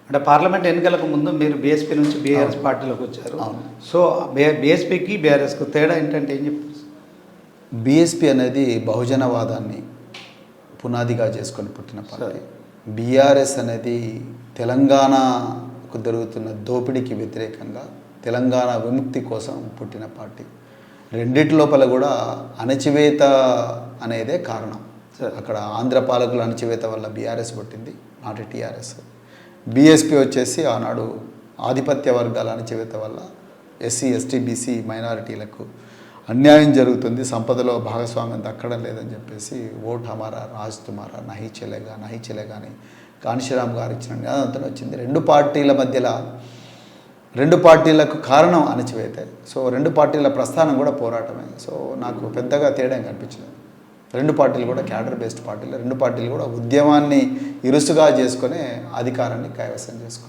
అంటే పార్లమెంట్ ఎన్నికలకు ముందు మీరు బీఎస్పీ నుంచి బీఆర్ఎస్ పార్టీలోకి వచ్చారు. సో బీఎస్పీకి బీఆర్ఎస్కు తేడా ఏంటంటే ఏం చెప్తారు? బీఎస్పీ అనేది బహుజనవాదాన్ని పునాదిగా చేసుకొని పుట్టిన పార్టీ. బీఆర్ఎస్ అనేది తెలంగాణకు జరుగుతున్న దోపిడీకి వ్యతిరేకంగా తెలంగాణ విముక్తి కోసం పుట్టిన పార్టీ. రెండిటి లోపల కూడా అణచివేత అనేదే కారణం. అక్కడ ఆంధ్ర పాలకుల అణచివేత వల్ల బీఆర్ఎస్ పుట్టింది, నాటి టీఆర్ఎస్. బీఎస్పీ వచ్చేసి ఆనాడు ఆధిపత్య వర్గాల అణచివేత వల్ల ఎస్సీ ఎస్టీ బీసీ మైనారిటీలకు అన్యాయం జరుగుతుంది, సంపదలో భాగస్వామ్యం దక్కడం లేదని చెప్పేసి ఓట్ హమారా రాజ్ తుమారా నహీ చెలేగా అని కాన్షీరామ్ గారు ఇచ్చిన నినాదంతో వచ్చింది. రెండు పార్టీలకు కారణం అణచివేతే. సో రెండు పార్టీల ప్రస్థానం కూడా పోరాటమే. సో నాకు పెద్దగా తేడా కనిపించలేదు. రెండు పార్టీలు కూడా క్యాడర్ బేస్డ్ పార్టీలు, రెండు పార్టీలు కూడా ఉద్యమాన్ని ఇరుసుగా చేసుకునే అధికారాన్ని కైవసం చేసుకున్నాయి.